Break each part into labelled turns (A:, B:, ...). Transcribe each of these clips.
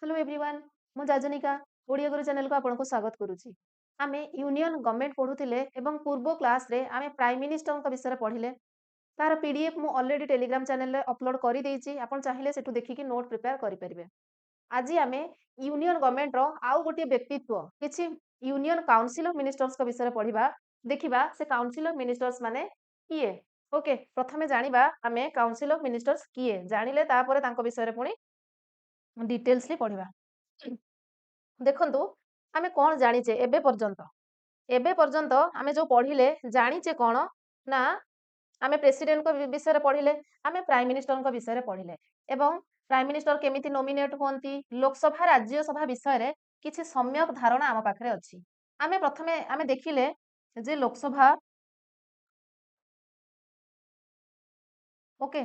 A: Hello everyone मु जाजनिका ओडिया गुरु channel को आपनको स्वागत करूची। आमे यूनियन गवर्नमेंट पढुथिले एवं पूर्व क्लास रे आमे प्राइम मिनिस्टर का विषय पढिले। तार पीडीएफ मु ऑलरेडी टेलीग्राम चैनल रे अपलोड करि देइची। आपण चाहिले सेठु देखि कि नोट प्रिपेयर करि परिबे। आज आमे यूनियन गवर्नमेंट रो आउ गोटे व्यक्तित्व किछि यूनियन काउंसिल ऑफ मिनिस्टर्स का विषय पढिबा। देखिबा से काउंसिल ऑफ मिनिस्टर्स माने किए। ओके प्रथमे जानिबा आमे काउंसिल ऑफ मिनिस्टर्स किए जानिले तापरे तांको विषय रे पुनी डिटेल्सली पढिबा। देखंतु आमे कोन जानिचे एबे पर्यंत आमे जो पढिले जानिचे कोन ना आमे प्रेसिडेंट को विषय रे पढिले आमे प्राइम मिनिस्टर को विषय रे पढिले एवं प्राइम मिनिस्टर केमिति नोमिनेट होंती लोकसभा राज्यसभा विषय रे किछि सम्यक धारणा आम पाखरे अछि। आमे प्रथमे आमे देखिले जे लोकसभा ओके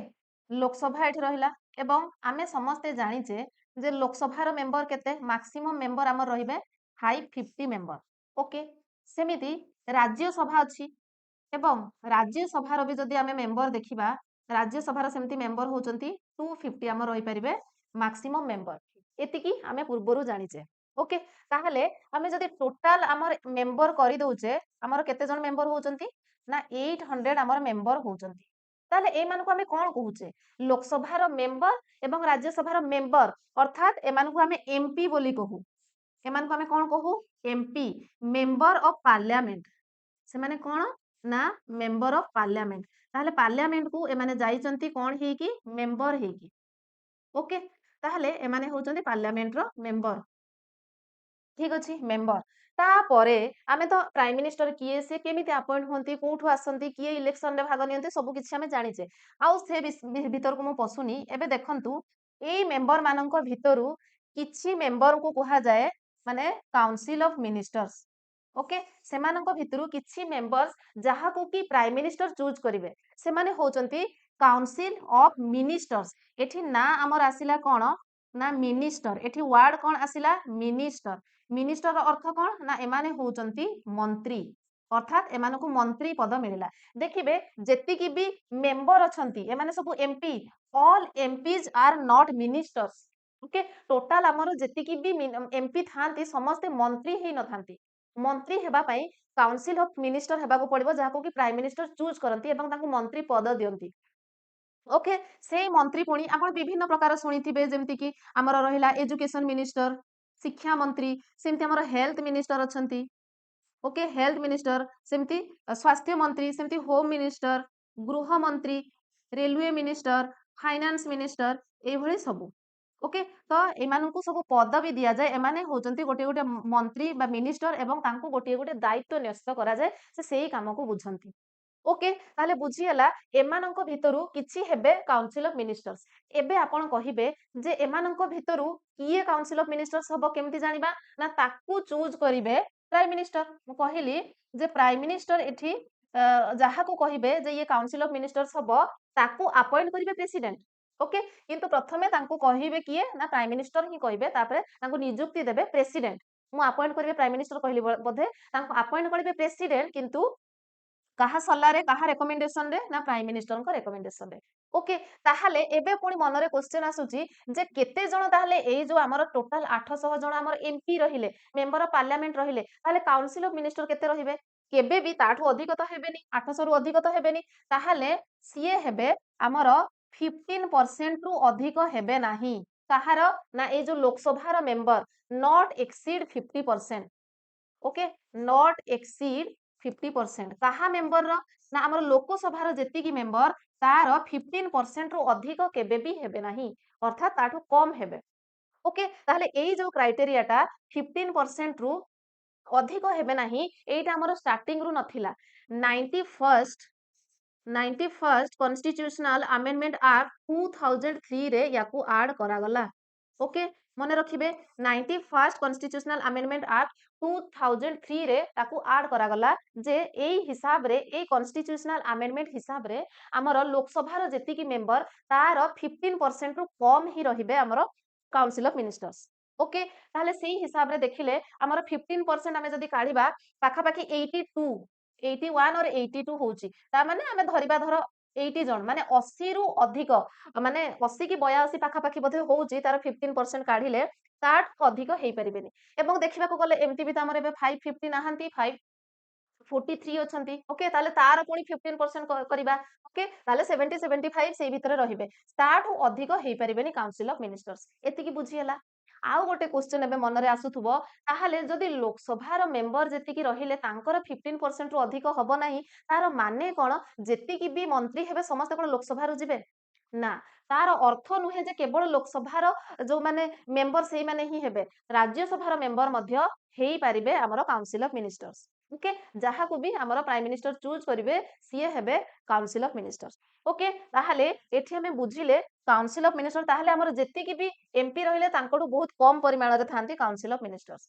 A: लोकसभा एठी रहिला एवं आमे समस्ते जानिचे जे लोकसभार मेंबर केते मैक्सिमम मेंबर हमर रहिबे 550 मेंबर। ओके सेमिति राज्यसभा अछि एवं राज्यसभार भी जदि आमे मेंबर देखिबा राज्यसभार सेमिति मेंबर होचंती 250 हमर रहि परिबे मैक्सिमम मेंबर एतिकी आमे पूर्वरु जानिचे। ओके ताहले आमे जदि टोटल हमर मेंबर करि दउचे हमर केते जन मेंबर होचंती ना 800 हमर मेंबर होचंती। ताहले ए मानको आमे कोन कहूचे लोकसभार मेंबर एवं राज्यसभार मेंबर अर्थात एमानको आमे एमपी बोली कहू। एमानको आमे कोन कहू एमपी मेंबर ऑफ पार्लियामेंट से माने कोन ना मेंबर ऑफ पार्लियामेंट। ताहले पार्लियामेंट को एमाने जाइचंती कोन हे की मेंबर हे की। ओके ताहले एमाने होचंती पार्लियामेंट रो मेंबर। ठीक अछि मेंबर तापरे आमे तो प्राइम मिनिस्टर किए से केमिति अपॉइंट होंती कोठु आसंती किए इलेक्शन रे भाग नियंती सब किछि आमे जानिचे। आउ से भीतर को मु पसुनी एबे देखंतु एई मेंबर मानंको भितरु किछि मेंबर को कहा जाए माने काउंसिल ऑफ मिनिस्टर्स। ओके सेमानंको भितरु किछि मेंबर्स जहा को कि प्राइम मिनिस्टर चूज करिवे से माने होचंती काउंसिल ऑफ मिनिस्टर्स। एठी ना हमर आसिला कोन ना मिनिस्टर एठी वर्ड कोन आसिला मिनिस्टर। मिनिस्टर अर्थ कोन ना एमाने होचंती मंत्री अर्थात एमानकु मंत्री पद मिलिला। देखिबे जेतिकी भी मेंबर अछंती एमाने सब MP all MPs are not ministers. Okay total हमर जेतिकी भी एमपी थांती समस्त मंत्री ही न थांती। मंत्री हेबा पई काउंसिल ऑफ मिनिस्टर हेबाको पड़िबो जाहाको कि प्राइम मिनिस्टर चूज करंती एवं तांको मंत्री पद दियंती। ओके से मंत्री पुणी आपण विभिन्न प्रकार सुनिथिबे जेमति कि हमर रहिला एजुकेशन मिनिस्टर शिक्षा मंत्री सेमति हमर हेल्थ मिनिस्टर अछंती। ओके हेल्थ मिनिस्टर सेमति स्वास्थ्य मंत्री सेमति होम मिनिस्टर गृह मंत्री रेलवे मिनिस्टर फाइनेंस मिनिस्टर ए भଳି सब। ओके तो एमानंकु सब पदवी दिया जाए एमाने होचंती गोटे गोटे मंत्री बा मिनिस्टर एवं तांको गोटे गोटे दायित्व न्यस्त करा जाए से सेही काम को बुझंती। ओके ताले बुझी हला एमानंको भितरु किछि हेबे काउंसिल ऑफ मिनिस्टर्स। एबे आपण कहिबे जे एमानंको भितरु किए काउंसिल ऑफ मिनिस्टर्स हबो केमति जानिबा ना ताकू चूज करिवे प्राइम मिनिस्टर। मु कहिली जे प्राइम मिनिस्टर एठी जहा को कहिबे जे ये काउंसिल ऑफ मिनिस्टर्स हबो ताकू अपॉइंट करिवे प्रेसिडेंट। ओके किंतु प्रथमे तांको कहिबे किए ना प्राइम मिनिस्टर ही कहिबे तापरे तांको नियुक्ति देबे प्रेसिडेंट। मु अपॉइंट करिवे प्राइम मिनिस्टर कहली बोधे तांको अपॉइंट करिवे प्रेसिडेंट किंतु काहा सल्लारे काहा रेकमेंडेशन रे ना प्राइम मिनिस्टर को रेकमेंडेशन रे। ओके ताहाले एबे पुणी मनरे क्वेश्चन आसुची जे केते जण ताहाले एई जो हमर टोटल 800 जण हमर एमपी रहिले मेंबर ऑफ पार्लियामेंट रहिले ताहाले काउंसिल ऑफ मिनिस्टर केते रहिबे केबे भी ताठो अधिक तो हेबेनी 800 रु अधिक तो हेबेनी। ताहाले सीए हेबे हमर 15% रु अधिक हेबे नाही काहार ना ए जो लोकसभार member not exceed 50%। Okay not exceed 50% कहा मेंबर रो ना हमर लोकसभार जेतिकी मेंबर तार 15% रु अधिक केबे भी हेबे नाही अर्थात ताठो कम हेबे। ओके ताहले एई जो क्राइटेरियाटा 15% रु अधिक हेबे नाही एइटा हमर स्टार्टिंग रु नथिला 91st कॉन्स्टिट्यूशनल अमेंडमेंट एक्ट 2003 रे याकू ऐड करा गला। ओके मने रखिबे 91st कॉन्स्टिट्यूशनल अमेंडमेंट एक्ट 2003 रे ताकू ऐड करा गला जे एई हिसाब रे एई कॉन्स्टिट्यूशनल अमेंडमेंट हिसाब रे हमर लोकसभार जेतिकी मेंबर तार 15% रु कम ही रहिबे हमर काउंसिल ऑफ मिनिस्टर्स। ओके ताहले सेही हिसाब रे देखिले हमर 15% हमें जदी काढिबा पाखा पाखी 82 81 और 82 होउची ता माने हमें धरिबा धर 80 ଜଣ ମାନେ 80 ରୁ ଅଧିକ ମାନେ 80 କି 82 ପାଖାପାଖି ବୋଧେ ହଉଛି ତାର 15% କାଢିଲେ ତାଠୁ ଅଧିକ ହେଇପାରିବେନି। ଏବଂ ଦେଖିବାକୁ ଗଲେ ଏମିତି ବି ତ ଆମର ଏବେ 550 ନାହାନ୍ତି 543 ଅଛନ୍ତି। ଓକେ ତାହେଲେ ତାର ପୁଣି 15% କରିବା। ଓକେ ତାହେଲେ 70-75 ସେଇ ଭିତରେ ରହିବେ। ତାଠୁ ଅଧିକ ହେଇପାରିବେନି କାଉନସିଲ ଅଫ ମିନିଷ୍ଟର୍ସ। ଏତିକି ବୁଝିହେଲା। ଆଉ ଗୋଟେ କ୍ୱେଶ୍ଚନ ଏବେ ମନରେ ଆସୁଥିବ ତାହେଲେ ଯଦି ଲୋକସଭାର ମେମ୍ବର ଯେତିକି ରହିଲେ ତାଙ୍କର 15% ରୁ ଅଧିକ ହବ ନାହିଁ ତାର ମାନେ କଣ ଯେତିକି ବି ମନ୍ତ୍ରୀ ହେବେ ସମସ୍ତେ କଣ ଲୋକସଭାରୁ ଯିବେ? ନା ତାର ଅର୍ଥ ନୁହେଁ ଯେ କେବଳ ଲୋକସଭାର ଯୋଉମାନେ ମେମ୍ବର ସେଇମାନେ ହିଁ ହେବେ ରାଜ୍ୟସଭାର ମେମ୍ବର ମଧ୍ୟ ହେଇପାରିବେ ଆମର କାଉନସିଲ ଅଫ ମିନିଷ୍ଟର୍ସ। ଓକେ ଯାହାକୁ ବି ଆମର ପ୍ରାଇମ ମିନିଷ୍ଟର ଚୁଜ କରିବେ ସିଏ ହେବେ କାଉନସିଲ ଅଫ ମିନିଷ୍ଟର୍ସ। ଓକେ ତାହେଲେ ଏଠି ଆମେ ବୁଝିଲେ କାଉନସିଲ ଅଫ ମିନିଷ୍ଟର ତାହେଲେ ଆମର ଯେତିକି ବି ଏମପି ରହିଲେ ତାଙ୍କଠୁ ବହୁତ କମ ପରିମାଣରେ ଥାନ୍ତି କାଉନସିଲ ଅଫ ମିନିଷ୍ଟର୍ସ।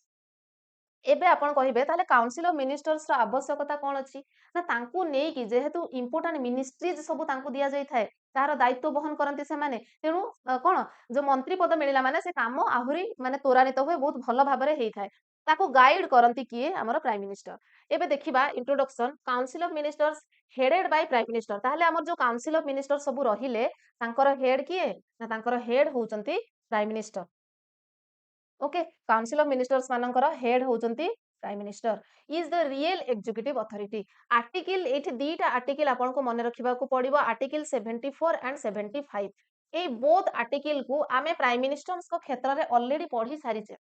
A: ଏବେ ଆପଣ କହିବେ ତାହେଲେ କାଉନସିଲ ଅଫ ମିନିଷ୍ଟର୍ସର ଆବଶ୍ୟକତା କଣ ଅଛି ନା ତାଙ୍କୁ ନେଇକି ଯେହେତୁ ଇମ୍ପୋର୍ଟାଣ୍ଟ ମିନିଷ୍ଟ୍ରିଜ ସବୁ ତାଙ୍କୁ ଦିଆଯାଇଥାଏ ତାହାର ଦାୟିତ୍ୱ ବହନ କରନ୍ତି ସେମାନେ ତେଣୁ କଣ ଯୋଉ ମନ୍ତ୍ରୀ ପଦ ମିଳିଲା ମାନେ ସେ କାମ ଆହୁରି ମାନେ ତ୍ୱରାନ୍ୱିତ ହୁଏ ବହୁତ ଭଲ ଭାବରେ ହେଇଥାଏ ତାକୁ ଗାଇଡ କରନ୍ତି କିଏ ଆମର ପ୍ରାଇମ ମିନିଷ୍ଟର। ଏବେ ଦେଖିବା introduction council of ministers headed Bai prime minister ତାହେଲେ ଆମର ଯୋଉ କାଉନସିଲ ଅଫ ମିନିଷ୍ଟର ସବୁ ରହିଲେ ତାଙ୍କର ହେଡ କିଏ ନା ତାଙ୍କର ହେଡ ହଉଛନ୍ତି prime minister. Okay council of ministers मानकर हेड होचंती prime minister is the real executive authority. Article एठी दीटा आर्टिकल आपन को मन रखिबा को पड़िबो आर्टिकल 74 एंड 75 ए बोथ आर्टिकल को आमे प्राइम मिनिस्टर्स को क्षेत्र रे ऑलरेडी पढ़ी सारिचे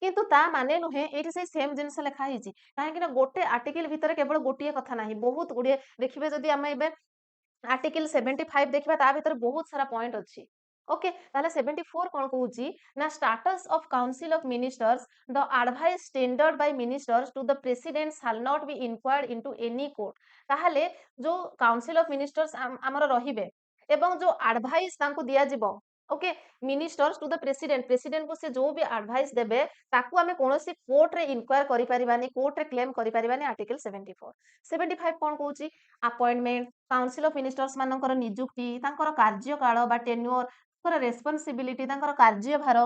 A: किंतु ता माने नुहे एठी से सेम जिंस लिखा हिची काहे कि ना गोटे आर्टिकल भीतर केवल गोटिए कथा नाही बहुत गुडे देखिबे जदी आमे एबे आर्टिकल 75 देखिबा ता भीतर बहुत सारा पॉइंट अछि। ओके ताले 74 कोन कहूची ना status of council of ministers the advice tendered by ministers to the president shall not be inquired into any court. ताहले जो काउंसिल ऑफ मिनिस्टर्स हमर रहिबे एवं जो एडवाइस तांको दिया जिवो okay ministers to the president को से जो भी एडवाइस देबे ताकू आमे कोनोसी कोर्ट रे इंक्वायर करि परिबानी कोर्ट रे क्लेम करि परिबानी आर्टिकल 74। 75 कोन कहूची अपॉइंटमेंट काउंसिल ऑफ मिनिस्टर्स मानकर नियुक्ति तांकर कार्यकाल बा टेन्योर तांकर रेस्पॉन्सिबिलिटी तांकर कार्यभार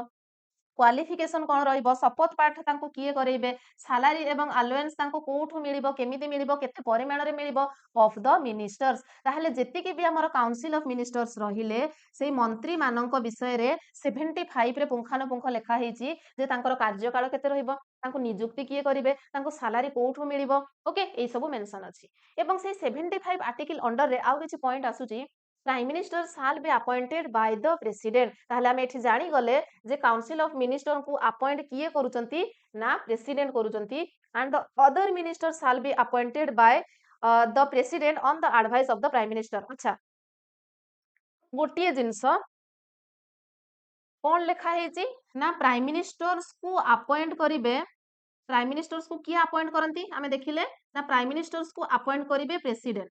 A: क्वालिफिकेशन कौन रहिबो शपथ पाठ तांको किए करेइबे सैलरी एवं अलाउंस तांको कोठु मिलिबो केमिति मिलिबो केते परिमाण रे मिलिबो ऑफ द मिनिस्टर्स। ताहले जेतिकी भी हमर काउंसिल ऑफ मिनिस्टर्स रहिले सेई मंत्री मानक विषय रे 75 रे पुंखानुपुंख लेखा हेची जे तांकर कार्यकाल केते रहिबो तांको नियुक्ति किए करिवे तांको सैलरी कोठु मिलिबो ओके एई सब मेंशन अछि। एवं सेई 75 आर्टिकल अंडर रे आउ किछि पॉइंट आसुची prime minister shall be appointed by the president. ताहले हम एठी जानि गले जे काउंसिल ऑफ मिनिस्टर को अपॉइंट किए करूचंती ना प्रेसिडेंट करूचंती and the other minister shall be appointed by the president on the advice of the prime minister. अच्छा गोटिए जिंस कौन लिखा हेची ना प्राइम मिनिस्टर्स को अपॉइंट करिवे प्राइम मिनिस्टर्स को किए अपॉइंट करंती आमे देखिले ना प्राइम मिनिस्टर्स को अपॉइंट करिवे प्रेसिडेंट।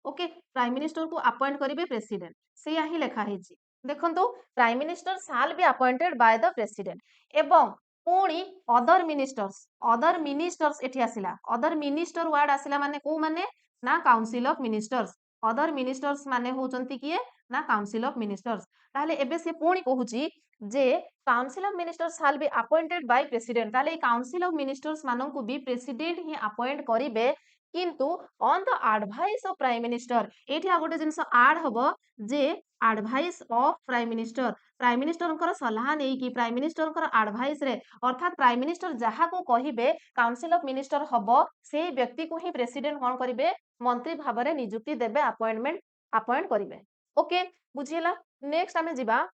A: ओके प्राइम मिनिस्टर को अपॉइंट करिवे प्रेसिडेंट सेया ही लेखा हेची देखंतु prime minister shall be appointed by the president एवं पुणी अदर मिनिस्टर्स एठी आसिला अदर मिनिस्टर वर्ड आसिला माने को माने ना council of ministers other ministers माने होचंती किए ना काउंसिल ऑफ मिनिस्टर्स। ताहले एबे से पुणी कहूची जे council of ministers shall be appointed by president ताहले काउंसिल ऑफ मिनिस्टर्स माननकु भी प्रेसिडेंट ही अपॉइंट करिवे किंतु on the advice of prime minister एठी आ गोटे जिंस ऐड हबो जे एडवाइस ऑफ प्राइम मिनिस्टर सलाह नहीं कि प्राइम मिनिस्टर एडवाइस रे अर्थात प्राइम मिनिस्टर जहाँ को कहिबे काउंसिल ऑफ मिनिस्टर हबो से व्यक्ति को ही प्रेसिडेंट कोन करिवे मंत्री भाव में नियुक्ति देबे अपॉइंट करिवे। ओके बुझिला नेक्स्ट आमे जिबा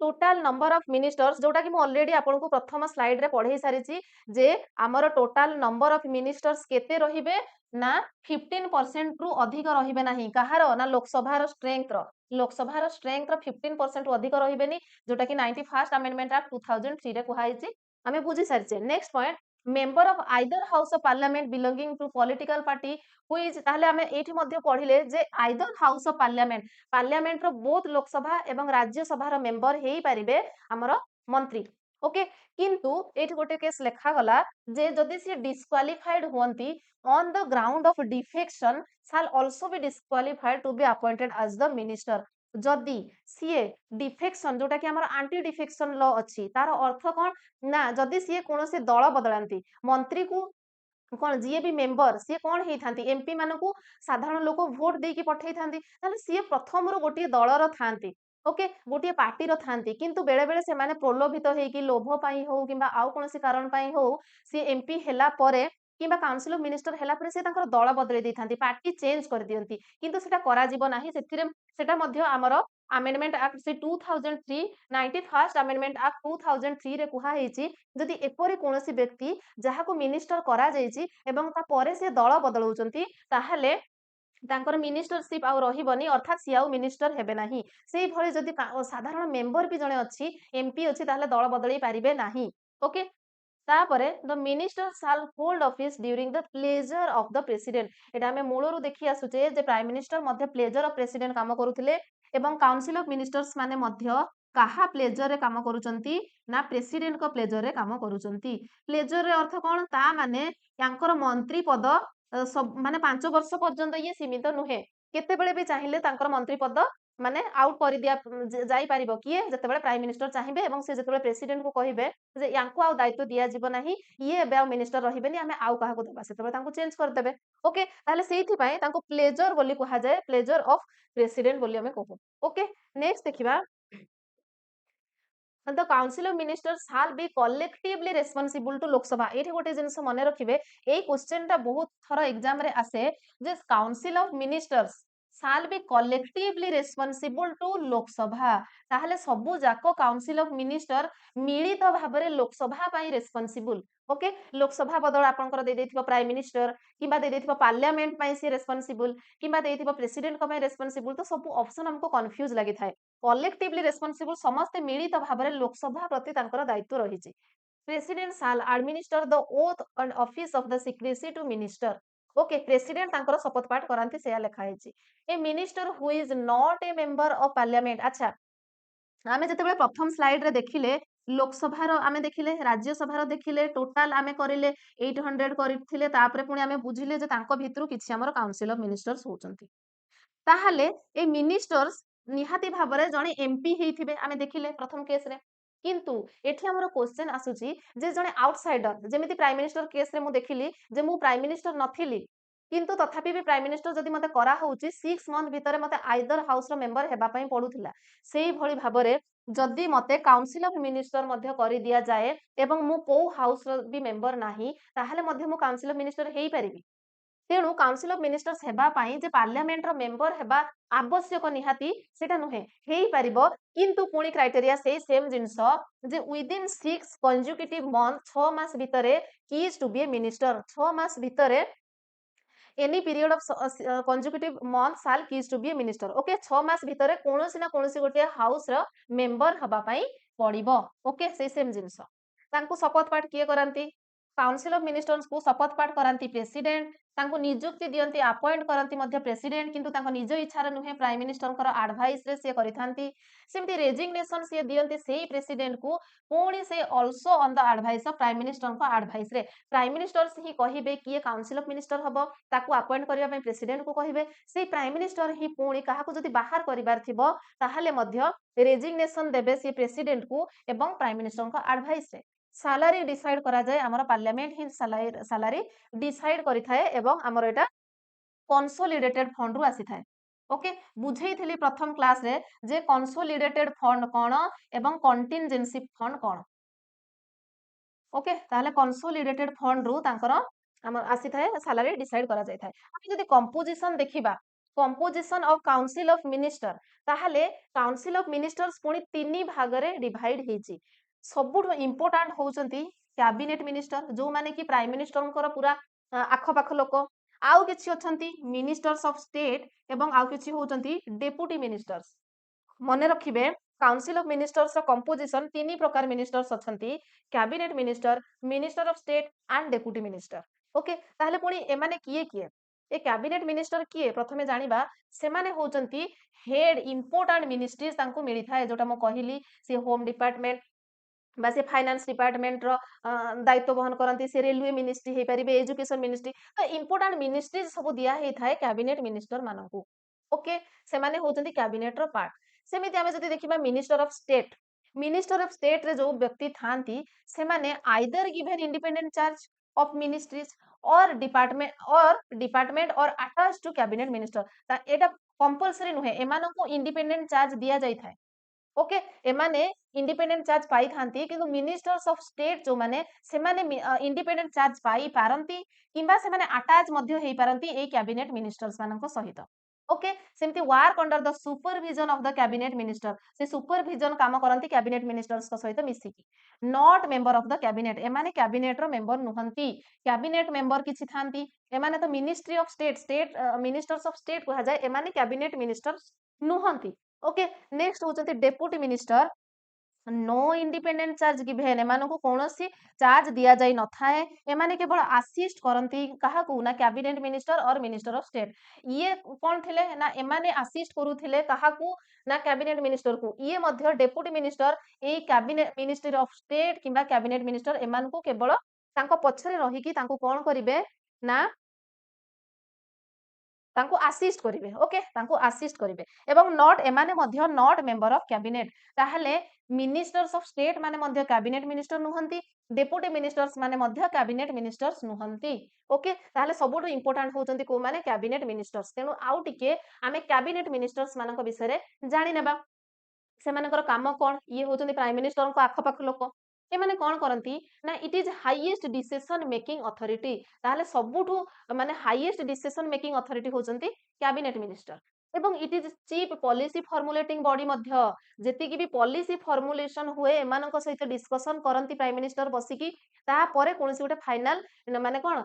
A: टोटाल नंबर ऑफ मिनिस्टर्स जोटा कि ऑलरेडी आपन को प्रथम स्लाइड रे पढ़े सारिची जे आमर टोटाल नंबर ऑफ मिनिस्टर्स केते रहिबे ना 15% रु अधिक रहिबे नाही कहारो ना लोकसभार स्ट्रेंथ रो 15% रु अधिक रहिबेनी जोटा कि 91st अमेंडमेंट एक्ट 2003 रे कुहाइची हमें बुझी सारिचे। Next point member of either house of parliament belonging to political party हुई ताहले हमें एठी मध्ये पढ़िले जे आइदर हाउस ऑफ पार्लियामेंट रो बोथ लोकसभा एवं राज्यसभा मेंबर हेई पारिबे हमर मंत्री। ओके किंतु एठी गोटे केस लेखा गला जे जदि से डिस्क्वालिफाइड हुअंती on the ground of defection shall also be disqualified to be appointed as the minister. जदि सीए डिफेक्शन जोटा कि हमर एंटी डिफेक्शन लॉ अछि तार अर्थ कोन ना जदि सीए कोनोसी दल बदलांती मंत्री को कौन जी भी मेंबर सी कौन होती एमपी मानू साधारण लोक भोट देकी पठे था सी प्रथम गोटे दलर था ओके गोटे पार्टी था किंतु बेले बेले से प्रलोभित होगी लोभपाई हो कि आउ कौन कारण हो सी एमपी है कि काउंसिल ऑफ मिनिस्टर है से दल बदल था पार्टी चेंज कर दियंती किंतु सेटा करा जीवो नाही सेटा मध्य आमर अमेंडमेंट एक्ट से 2003 91st अमेंडमेंट एक्ट 2003 रे कुहा हेची जदि एपरि कोनोसी व्यक्ति ଯାହାକୁ ମିନିଷ୍ଟର କରାଯାଇଛି ଏବଂ ତାପରେ ସେ ଦଳ ବଦଳଉଛନ୍ତି ତାହେଲେ ତାଙ୍କର ମିନିଷ୍ଟରସିପ ଆଉ ରହିବନି ଅର୍ଥାତ୍ ସିଏ ଆଉ ମିନିଷ୍ଟର ହେବେ ନାହିଁ ସେଇଭଳି ଯଦି ସାଧାରଣ ମେମ୍ବର ବି ଜଣେ ଅଛି ଏମପି ଅଛି ତାହେଲେ ଦଳ ବଦଳେଇ ପାରିବେ ନାହିଁ ଓକେ ତାପରେ the minister shall hold office during the pleasure of the president एटा हमें मूलरू देखि आसुचे जे प्राइम मिनिस्टर मध्य प्लेजर ऑफ प्रेसिडेंट काम करूथिले एवं काउंसिल ऑफ मिनिस्टर्स माने मध्य काहा प्लेजर रे काम करूचंती ना प्रेसिडेंट को प्लेजर रे काम करूचंती प्लेजर रे अर्थ कोन ता माने यांकर मंत्री पद सब माने 5 वर्ष पर्यंत ये सीमित नुहे केतेबेले भी चाहिए तांकर मंत्री पद माने आउट कर दिया जाई परिबो किए जतेबेले प्राइम मिनिस्टर चाहिबे एवं से जतेबेले प्रेसिडेंट को कहिबे जे यांको आउ दायित्व दिया जीव नाही ये एबे आउ मिनिस्टर रहिबेनी हमें आउ काहा को देबा सेतेबेले तांको चेंज कर देबे ओके ताले सेहिथि पई तांको प्लेजर बोली कहा जाय प्लेजर ऑफ प्रेसिडेंट बोली हमें कहू ओके नेक्स्ट देखिबा the council of ministers shall be collectively responsible to Lok Sabha ये गोटे जिनस मन रखिए ये क्वेश्चन टा बहुत थर एग्जाम रे आसे जे council of ministers shall be collectively responsible to Lok Sabha ताहले सबु जाको काउंसिल ऑफ मिनिस्टर मिलित भाव में लोकसभा पाई रेस्पॉन्सिबल ओके लोकसभा बदल आपनकर दे देथिबो प्राइम मिनिस्टर किबा दे देथिबो पार्लियामेंट पाई से रेस्पॉन्सिबल किबा दे देथिबो प्रेसिडेंट को पाई रेस्पॉन्सिबल तो सब ऑप्शन हमको कंफ्यूज लागि थाए कलेक्टिवली रेस्पॉन्सिबल समस्त मिलित भाव में लोकसभा प्रति तांकर दायित्व रही president shall administer the oath and office of the secrecy to minister okay president तांकर शपथ पाठ करांती से लिखा है a minister who is not a member of parliament अच्छा आमे जते प्रथम स्लाइड रे देखिले लोकसभा आमे देखिले राज्यसभा देखिले टोटाल आमे करिले 800 करथिले तापरे पुनी आमे बुझिले जे तांको भितरु किछि हमर काउंसिल ऑफ मिनिस्टर्स होचंती ताहले ए मिनिस्टर्स निहाती भाबरे जणे एमपी हेइथिबे आमे देखिले प्रथम केस रे किंतु एठी हमर क्वेश्चन आसुची जे जणे आउटसाइडर जेमिति प्राइम मिनिस्टर केस रे मु देखिली जे मु प्राइम मिनिस्टर नथिली किंतु तथापि भी प्राइम मिनिस्टर जदि मते करा होउची 6 मंथ भितरे मते आइदर हाउस रो मेंबर हेबा पई पडुथिला सेही भଳି भाबरे जदि मते काउंसिल ऑफ मिनिस्टर मध्य करि दिया जाए एवं मु को हाउस रो भी मेंबर नाही ताहले मध्य मु काउंसिल ऑफ मिनिस्टर हेई परिबी तेणु काउंसिल ऑफ मिनिस्टर्स हेबा पाई जे पार्लियामेंट रो मेंबर हेबा आवश्यक निहाती सेटा नुहे हेई परिबो किंतु पुणी क्राइटेरिया से सेम जिंस जे विदिन 6 कंसेक्यूटिव मंथ 6 मास भितरे he is to be a minister 6 मास भितरे any period of consecutive month साल की is to be a minister okay 6 मास भितरे कोनोसी ना कोनोसी गोटे हाउस रो मेंबर हबा पाई पड़िबो ओके से सेम जिंस तांको शपथ पाठ किए करांती काउंसिल ऑफ मिनिस्टर्स को शपथ पाठ करांती प्रेसिडेंट तांको नियुक्ति दियंती अपॉइंट करंती मध्य प्रेसिडेंट किंतु तांको निज इच्छार नुहे प्राइम मिनिस्टर कर एडवाइस रे से करिथांती सेमती रेजिग्नेशन से दियंती सेही प्रेसिडेंट को पुणी से also on the advice of prime minister को एडवाइस रे प्राइम मिनिस्टर्स ही कहिबे कि काउंसिल ऑफ मिनिस्टर हबो ताको अपॉइंट करिया पई प्रेसिडेंट को कहिबे सेही प्राइम मिनिस्टर ही पुणी काहाको जदि बाहर करिवार थिबो ताहाले मध्य रेजिग्नेशन देबे से प्रेसिडेंट को एवं प्राइम मिनिस्टर को एडवाइस रे सैलरी डिसाइड करा जाए हमर पार्लियामेंट ही सैलरी डिसाइड करि थाए एवं हमर एटा कंसोलिडेटेड फंड रु आसी थाए ओके बुझेइथिली प्रथम क्लास रे जे कंसोलिडेटेड फंड कोन एवं कंटिजेंसी फंड कोन ओके ताहले कंसोलिडेटेड फंड रु तांकर हम आसी थाए सैलरी डिसाइड करा जाय थाए हम जदि कंपोजिशन देखिबा composition of council of minister ताहले काउंसिल ऑफ मिनिस्टर्स पुनी तीन भाग रे डिवाइड हेची सबुठ इंपोर्टेंट होउचंती कैबिनेट मिनिस्टर जो माने कि प्राइम मिनिस्टर पूरा आख पाख लोक आउ किछि अछंती मिनिस्टर्स ऑफ स्टेट एवं आउ किछि होउचंती डेप्यूटी मिनिस्टर्स मने रखिबे काउंसिल ऑफ मिनिस्टर्स रो कंपोजिशन तीन प्रकार मिनिस्टर्स अछंती cabinet minister minister of state and deputy minister okay ताहले पुनी एमाने किए किए ए कैबिनेट मिनिस्टर किए प्रथमे जानिबा से माने होउचंती हेड इंपोर्टेंट मिनिस्ट्रीज तांको मिली थाए जोटा मो कहिली से होम डिपार्टमेंट बा से फाइनेंस डिपार्टमेंट रो दायित्व वहन करंती से रेलवे मिनिस्ट्री हे परिबे एजुकेशन मिनिस्ट्री तो इंपोर्टेंट मिनिस्ट्रीज सब दिया हे थाए कैबिनेट मिनिस्टर मानकू ओके से माने होचंती कैबिनेट रो पार्ट सेमिति आमे जदि देखिबा मिनिस्टर ऑफ स्टेट रे जो व्यक्ति थांती से माने either given independent charge of ministries or attached to cabinet minister Etah compulsory नुहे एमानकु इंडिपेंडेंट चार्ज दिया जाई थाए ओके एमाने इंडिपेंडेंट चार्ज पाई थांती किंतु मिनिस्टर्स ऑफ स्टेट जो माने से माने इंडिपेंडेंट चार्ज पाई पारंती किंबा से माने अटैच मध्य हेई पारंती ए कैबिनेट मिनिस्टर्स मानक सहित ओके सेमती work under the supervision of the cabinet minister से सुपरविजन काम करंती कैबिनेट मिनिस्टर्स को सहित मिसिकी not member of the cabinet एमाने कैबिनेट रो मेंबर नुहंती कैबिनेट मेंबर किछि थांती एमाने तो ministry of state ministers of state कहा जाए एमाने कैबिनेट मिनिस्टर्स नुहंती ओके नेक्स्ट होचंती deputy minister no independent charge given एमानकु कोनोसी चार्ज दिया जाई न थाए एमाने केवल असिस्ट करंती काहाकू ना कैबिनेट मिनिस्टर और मिनिस्टर ऑफ स्टेट ये कोन थिले ना एमाने असिस्ट करूथिले काहाकू ना कैबिनेट मिनिस्टर को ये मध्य डेप्यूटी मिनिस्टर ए कैबिनेट मिनिस्ट्री ऑफ स्टेट किंबा कैबिनेट मिनिस्टर एमानकु केवल तांको पछरे रही कि तांको कोन करिवे ना तांको असिस्ट करिवे ओके तांको असिस्ट करिवे एवं नॉट एमाने मध्य नॉट मेंबर ऑफ कैबिनेट ताहले मिनिस्टर्स ऑफ स्टेट माने मध्य कैबिनेट मिनिस्टर नुहंती डेप्यूटी मिनिस्टर्स माने मध्य कैबिनेट मिनिस्टर्स नुहंती ओके ताहले सबुठु इंपोर्टेंट होचंती को माने कैबिनेट मिनिस्टर्स तेनु आउ टिके आमे कैबिनेट मिनिस्टर्स मानक विषय जानि नेबा सेमानकर काम कोन ये होचंती प्राइम मिनिस्टर को आखपाख लोक एमाने कोन करंती ना it is highest decision making authority ताहले सबुठु माने हाईएस्ट डिसीजन मेकिंग अथॉरिटी होचंती कैबिनेट मिनिस्टर एवं it is chief policy formulating body मध्य जेति की भी पॉलिसी फॉर्मुलेशन हुए एमानक सहित डिस्कशन करंती प्राइम मिनिस्टर बसिकी ता परे कोनसी गोटे फाइनल माने कोन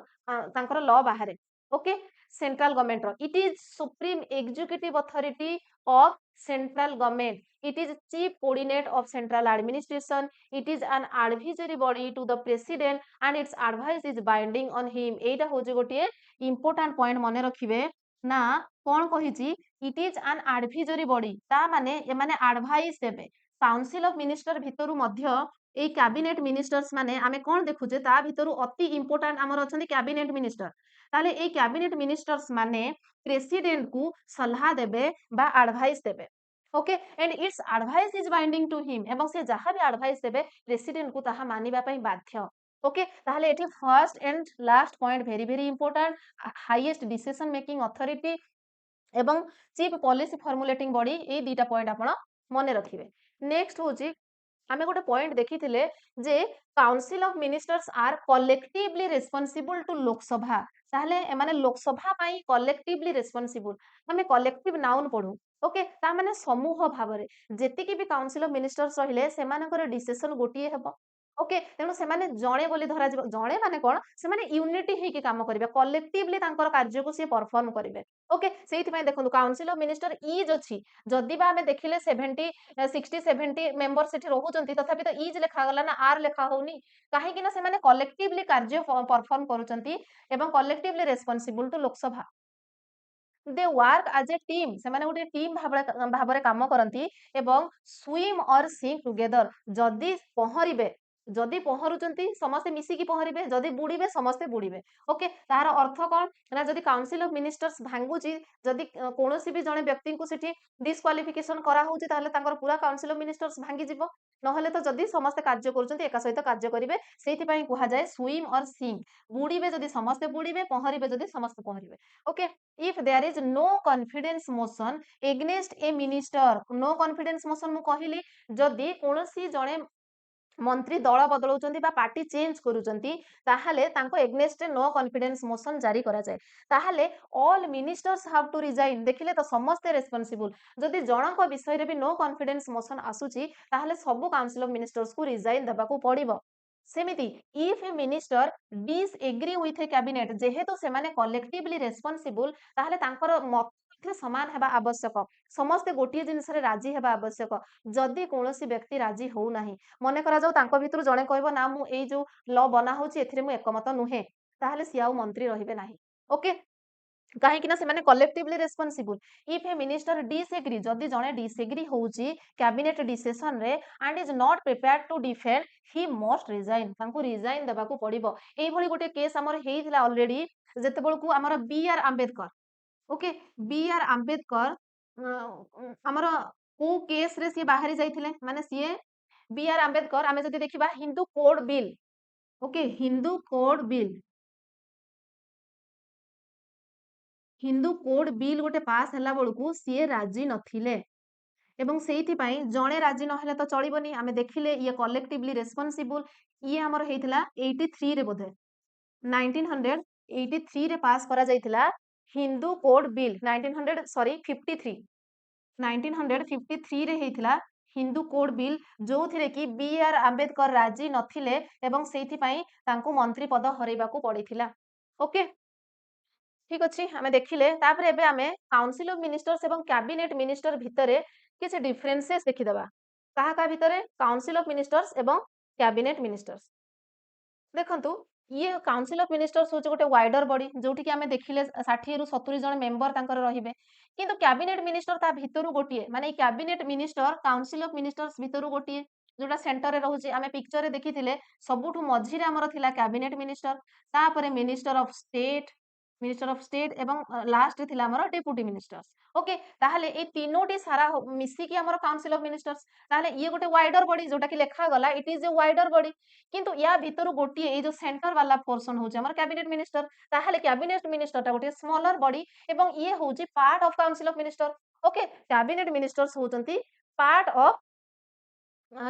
A: तांकर लॉ बाहरे ओके सेंट्रल गवर्नमेंट रो it is supreme executive authority of central government it is chief coordinate of central administration it is an advisory body to the president and its advice is binding on him एटा होजे गोटे important point मने रखिबे ना कोन कहिची it is an advisory body ता माने ए माने advice देबे council of minister भितरु मध्य ए कैबिनेट मिनिस्टर्स माने आमे कोन देखुजे ता भितरु अति इंपोर्टेंट हमर अछंती कैबिनेट मिनिस्टर ताले ए कैबिनेट मिनिस्टर्स माने प्रेसिडेंट को सलाह देबे बा एडवाइस देबे okay and its advice is binding to him एवं से जहां भी एडवाइस देबे प्रेसिडेंट को ताहा मानिबा पई बाध्य ओके ताहले एठी first and last point very very important highest decision making authority एवं चीफ पॉलिसी फॉर्मुलेटिंग बॉडी ए दीटा पॉइंट आपण मने रखिबे नेक्स्ट होची आमे गोटे पॉइंट देखिथिले जे council of ministers are collectively responsible to Lok Sabha ताहले एमाने लोकसभा पई कलेक्टिवली रिस्पांसिबल हमें कलेक्टिव नाउन पढू ओके ता माने समूह भाबरे जेति की भी काउंसिल ऑफ मिनिस्टर्स रहिले सेमानकर डिसीजन गोटिए हेबो ओके तेणु सेमाने जणे बोली धरा जिवो जणे माने कोन सेमाने यूनिटी हे के काम करिवे कलेक्टिवली तांकर कार्य को से परफॉर्म करिवे ओके सेहिति पय देखंतु काउंसिल ऑफ मिनिस्टर इज अछि जदि बा हमें देखिले 70 60 70 मेंबर सेठी रहउचंती तथापि तो इज लेखा गला ना आर लेखा होउनी काहे कि ना सेमाने कलेक्टिवली कार्य परफॉर्म करूचंती एवं collectively responsible to Lok Sabha they work as a team से माने गोटे टीम भाबरे काम करंती एवं स्विम और सिंक टुगेदर जदि पहरिबे जदि पहरुचंती समस्त मिसिकी पहरिबे जदि बुड़ीबे समस्त बुड़ीबे ओके तार अर्थ कोन ना जदि काउंसिल ऑफ मिनिस्टर्स भांगुची जदि कोनोसी भी जने व्यक्ति को सेठी डिस्क्वालिफिकेशन करा होउची ताहले तांकर पूरा काउंसिल ऑफ मिनिस्टर्स भांगी जिवो नहले तो जदि समस्त कार्य करूचंती एका सहित कार्य करिवे सेति पई कुहा जाय स्विम और सिंक बुड़ीबे जदि समस्त बुड़ीबे पहरिबे जदि समस्त पहरिबे okay if there is no confidence motion against a minister no confidence motion मु कहिली जदि कोनोसी जणे मंत्री दल बदलौचंती बा पार्टी चेंज करूचंती ताहाले तांको एग्नेस्ट नो कॉन्फिडेंस मोशन जारी करा जाय ताहाले all ministers have to resign देखिले तो समस्त रेस्पोंसिबल जदि जनक विषय रे भी नो कॉन्फिडेंस मोशन आसुची ताहाले सब काउंसिल ऑफ मिनिस्टर्स को रिजाइन देबा को पड़िबो सेमिति if a minister disagree with a cabinet जेहेतु से माने कलेक्टिवली रेस्पोंसिबल ताहाले तांकर मत थे समान हेबा आवश्यक समस्त गोटिए जिनिस रे राजी हेबा आवश्यक जदि कोनोसी व्यक्ति राजी हो नाही मने करा जाऊ तांको भितरु जणे कहबो ना मु एई जो लॉ बना होची एथिरे मु एकमत नुहे ताहाले सियाउ मंत्री रहिबे नाही ओके काहे कि ना से माने collectively responsible if a minister disagree जदि जणे डिसएग्री होउची कैबिनेट डिसीजन रे and is not prepared to defend he must resign तांको रिजाइन देबा को पड़िबो एई भली गोटे केस हमर हेइथिला ऑलरेडी जेते बेलकू हमर B R Ambedkar okay B R Ambedkar हमर को केस रे सी बाहरी जाइथिले माने सी बी आर आंबेडकर आमे जदि देखिबा Hindu code bill okay Hindu code bill, Hindu code bill गोटे पास ହେଲା ବେଳକୁ ସିଏ ରାଜି ନଥିଲେ ଏବଂ ସେଇଥିପାଇଁ ଜଣେ ରାଜି ନହେଲେ ତ ଚଳିବନି ଆମେ ଦେଖିଲେ ଇଏ କଲେକ୍ଟିଭଲି ରେସ୍ପନ୍ସିବୁଲ ଇଏ ଆମର ହେଇଥିଲା 83 ରେ ବୋଧେ 1983 ରେ ପାସ୍ କରାଯାଇଥିଲା ହିନ୍ଦୁ କୋଡ ବିଲ୍ 1900 ସରି 53 1953 ରେ ହେଇଥିଲା ହିନ୍ଦୁ କୋଡ ବିଲ୍ ଯୋଉଥିରେ କି B.R. ଆମ୍ବେଦକର ରାଜି ନଥିଲେ ଏବଂ ସେଇଥିପାଇଁ ତାଙ୍କୁ ମନ୍ତ୍ରୀ ପଦ ହରେଇବାକୁ ପଡିଥିଲା ଓକେ ଠିକ ଅଛି ଆମେ ଦେଖିଲେ ତାପରେ ଏବେ ଆମେ କାଉନସିଲ ଅଫ ମିନିଷ୍ଟର୍ସ ଏବଂ କ୍ୟାବିନେଟ ମିନିଷ୍ଟର ଭିତରେ କିଛି ଡିଫରେନ୍ସେସ୍ ଦେଖିଦବା କାହା କାହା ଭିତରେ କାଉନସିଲ ଅଫ ମିନିଷ୍ଟର୍ସ ଏବଂ କ୍ୟାବିନେଟ ମିନିଷ୍ଟର୍ସ ଦେଖନ୍ତୁ ଇଏ କାଉନସିଲ ଅଫ ମିନିଷ୍ଟର୍ସ ହଉଛି ଗୋଟେ ୱାଇଡର ବଡି ଯୋଉଠି ଆମେ ଦେଖିଲେ 60 ରୁ 70 ଜଣ ମେମ୍ବର ତାଙ୍କର ରହିବେ କିନ୍ତୁ କ୍ୟାବିନେଟ ମିନିଷ୍ଟର ତା ଭିତରୁ ଗୋଟିଏ ମାନେ cabinet minister council of ministers ଭିତରୁ ଗୋଟିଏ ଯୋଉଟା ସେଣ୍ଟରରେ ରହୁଛି ଆମେ ପିକ୍ଚରରେ ଦେଖିଥିଲେ ସବୁଠୁ ମଝିରେ ଆମର ଥିଲା କ୍ୟାବିନେଟ ମିନିଷ୍ଟର ତାପରେ ମିନିଷ୍ଟର ଅଫ ଷ୍ଟେଟ ଏବଂ ଲାଷ୍ଟରେ ଥିଲା ଆମର ଡେପୁଟି ମିନିଷ୍ଟର୍ସ ଓକେ ତାହେଲେ ଏଇ ତିନୋଟି ସାରା ମିଶିକି ଆମର କାଉନସିଲ ଅଫ ମିନିଷ୍ଟର୍ସ ତାହେଲେ ଇଏ ଗୋଟେ ୱାଇଡର ବଡି ଯୋଉଟା କି ଲେଖାଗଲା ଇଟ ଇଜ ଏ ୱାଇଡର ବଡି କିନ୍ତୁ ୟା ଭିତରୁ ଗୋଟିଏ ଏଇ ଯୋଉ ସେଣ୍ଟର ବାଲା ପୋର୍ସନ ହଉଛି ଆମର କ୍ୟାବିନେଟ ମିନିଷ୍ଟର ତାହେଲେ କ୍ୟାବିନେଟ ମିନିଷ୍ଟରଟା ଗୋଟେ ସ୍ମଲର ବଡି ଏବଂ ଇଏ ହଉଛି part of council of minister okay cabinet ministers ହଉଛନ୍ତି ପାର୍ଟ ଅଫ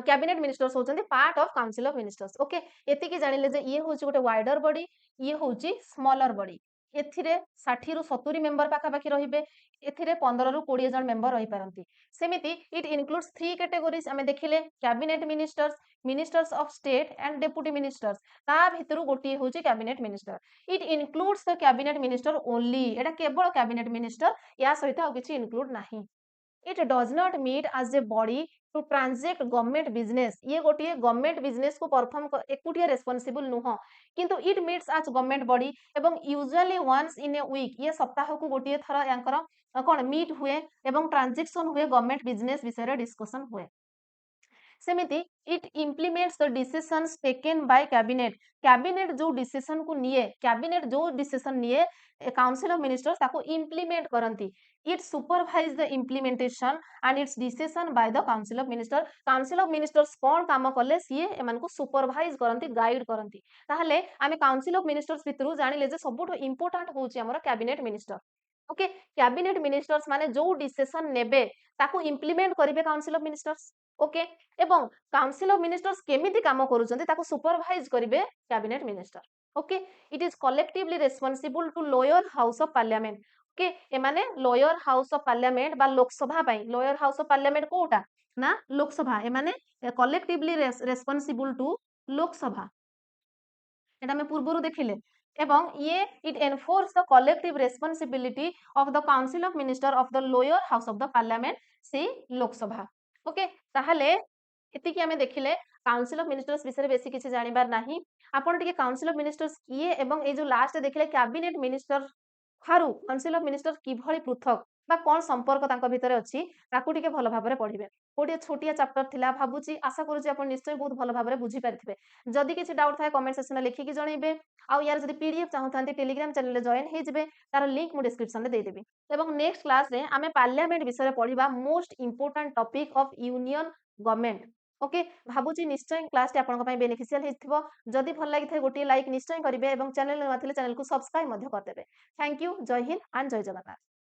A: କ୍ୟାବିନେଟ ମିନିଷ୍ଟର୍ସ ହଉଛନ୍ତି part of council of ministers okay ଏତିକି ଜାଣିଲେ ଯେ ଇଏ ହଉଛି ଗୋଟେ ୱାଇଡର ବଡି ଇଏ ହଉଛି ସ୍ମଲର ବଡି ଏଥିରେ 60 ରୁ 70 ମେମ୍ବର ପାଖାପାଖି ରହିବେ ଏଥିରେ 15 ରୁ 20 ଜଣ ମେମ୍ବର ରହିପାରନ୍ତି ସେମିତି ଇଟ୍ ଇନକ୍ଲୁଡ୍ସ 3 କ୍ୟାଟେଗୋରିଜ ଆମେ ଦେଖିଲେ cabinet ministers ministers of state and deputy ministers ତା ଭିତରୁ ଗୋଟିଏ ହଉଛି କ୍ୟାବିନେଟ ମିନିଷ୍ଟର ଇଟ୍ ଇନକ୍ଲୁଡ୍ସ ଦ କ୍ୟାବିନେଟ ମିନିଷ୍ଟର ଓନ୍ଲି ଏଟା କେବଳ କ୍ୟାବିନେଟ ମିନିଷ୍ଟର ୟା ସହିତ ଆଉ କିଛି ଇନକ୍ଲୁଡ ନାହିଁ it does not meet as a body to transact government business ये गोटिए गवर्नमेंट बिजनेस को परफॉर्म एकुटिया रेस्पॉन्सिबल नुह किंतु it meets as government body एवं usually once in a week ये सप्ताह को गोटिए थर यांकर कौन मीट हुए एवं ट्रांजैक्शन हुए गवर्नमेंट बिजनेस विषय डिस्कशन हुए सेमिति it implements the decisions taken by cabinet cabinet जो डिसीजन को निये कैबिनेट जो डिसीजन निये काउंसिल ऑफ मिनिस्टर्स ताको इम्प्लीमेंट करंती it supervise the implementation and its decision by the council of ministers कोन काम कले सिए एमान को सुपरवाइज करंती गाइड करंती ताहले आमे काउंसिल ऑफ मिनिस्टर्स भितरु जानिले जे सबुठो इंपोर्टेंट होउची हमर cabinet minister okay cabinet ministers माने जो डिसीजन नेबे ताको इम्प्लीमेंट करिवे काउंसिल ऑफ मिनिस्टर्स ओके एवं काउंसिल ऑफ मिनिस्टर्स केमिति काम करूछन्ते ताको सुपरवाइज करिवे cabinet minister okay it is collectively responsible to lower house of parliament okay ए माने लोअर हाउस ऑफ पार्लियामेंट बा लोकसभा पई लोअर हाउस ऑफ पार्लियामेंट कोटा ना लोकसभा ए माने कलेक्टिवली रेस्पॉन्सिबल टू लोकसभा एटा में पूर्वरु देखिले एवं ये it enforce the collective responsibility of the council of minister of the lower house of the parliament से लोकसभा ओके ताहले एतिकी आमे देखिले काउंसिल ऑफ मिनिस्टर्स विषय बेसी किसी जानिबार नाही आपण टिके काउंसिल ऑफ मिनिस्टर्स किए एवं ए जो लास्ट देखिले कैबिनेट मिनिस्टर खारु काउंसिल ऑफ मिनिस्टर किभଳି पृथक बा कोन संपर्क तांको भितरे अछि ताकू टिके भलो भाबरे पढिबे गोटे छोटिया चैप्टर थिला भाबुची आशा करूची आपण निश्चय बहुत भलो भाबरे बुझी पारथिबे जदि किछि डाउट थाए कमेंट सेक्शन में लिखि कि जणैबे आ यार जदि पीडीएफ चाहतांती टेलीग्राम चैनल रे जॉइन हे जिवे तार लिंक मु डिस्क्रिप्शन रे दे देबी एवं नेक्स्ट क्लास रे आमे पार्लियामेंट विषय पढिबा most important topic of union government okay भाबुची निश्चय क्लास टे आपन पई बेनिफिशियल हेथिबो जदि भल लागि थाए गोटे लाइक निश्चय करिवे एवं चैनल नथिले चैनल को सब्सक्राइब मध्य कर देबे थैंक यू जय हिंद एंड जय जगन्नाथ।